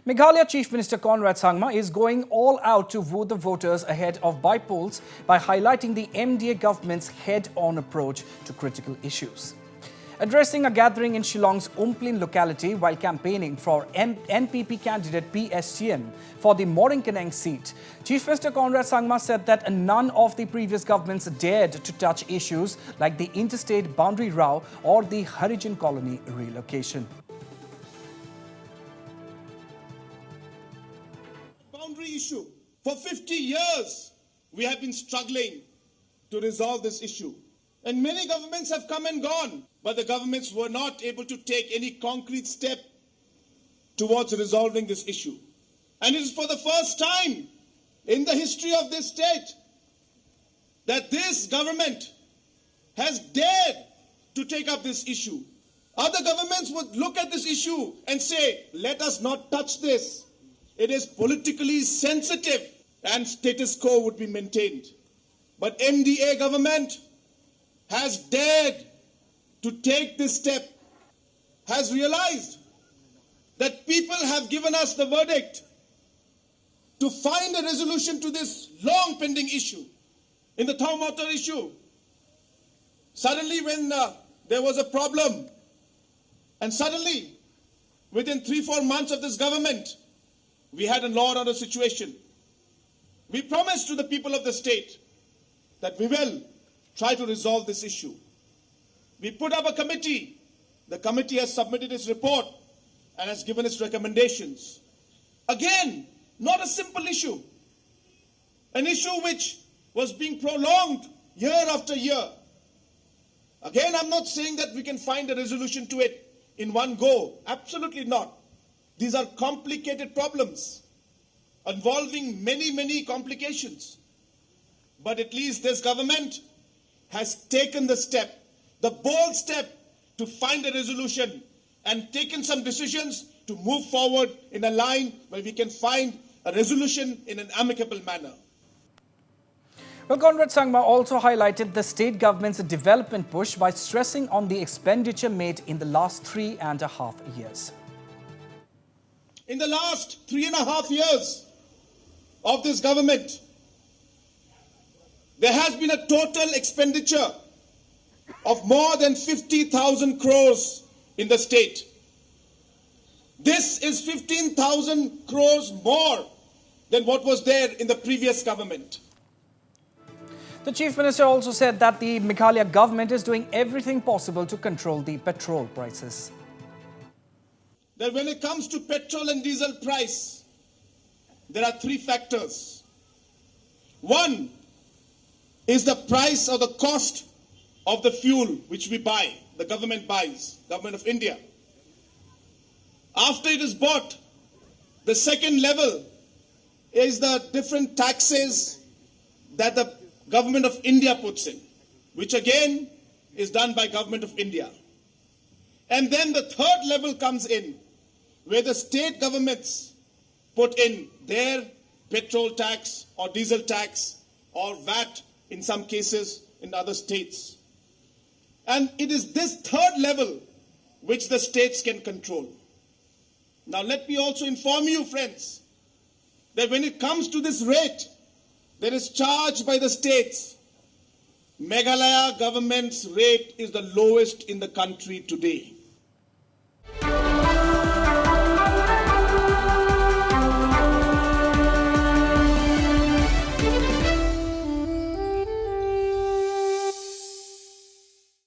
Meghalaya Chief Minister Conrad Sangma is going all out to woo the voters ahead of bypolls by highlighting the MDA government's head-on approach to critical issues. Addressing a gathering in Shillong's Umpling locality while campaigning for NPP candidate PS Syiem for the Mwryngkneng seat, Chief Minister Conrad Sangma said that none of the previous governments dared to touch issues like the interstate boundary row or the Harijan Colony relocation. Boundary issue. For 50 years, we have been struggling to resolve this issue. And many governments have come and gone, but the governments were not able to take any concrete step towards resolving this issue. And it is for the first time in the history of this state that this government has dared to take up this issue. Other governments would look at this issue and say, let us not touch this. It is politically sensitive and status quo would be maintained. But MDA government has dared to take this step, has realized that people have given us the verdict to find a resolution to this long pending issue. In the town water issue, suddenly when there was a problem, and suddenly within 3-4 months of this government, we had a law and order situation. We promised to the people of the state that we will try to resolve this issue. We put up a committee. The committee has submitted its report and has given its recommendations. Again, not a simple issue. An issue which was being prolonged year after year. Again, I'm not saying that we can find a resolution to it in one go. Absolutely not. These are complicated problems involving many complications. But at least this government has taken the step, the bold step, to find a resolution and taken some decisions to move forward in a line where we can find a resolution in an amicable manner. Well, Conrad Sangma also highlighted the state government's development push by stressing on the expenditure made in the last 3.5 years. In the last 3.5 years of this government, there has been a total expenditure of more than 50,000 crores in the state. This is 15,000 crores more than what was there in the previous government. The Chief Minister also said that the Meghalaya government is doing everything possible to control the petrol prices. That when it comes to petrol and diesel price, there are 3 factors. One is the price or the cost of the fuel which we buy, the government buys, Government of India. After it is bought, the second level is the different taxes that the Government of India puts in, which again is done by Government of India. And then the third level comes in, where the state governments put in their petrol tax or diesel tax or VAT in some cases in other states. And it is this third level which the states can control. Now let me also inform you, friends, that when it comes to this rate that is charged by the states, Meghalaya government's rate is the lowest in the country today.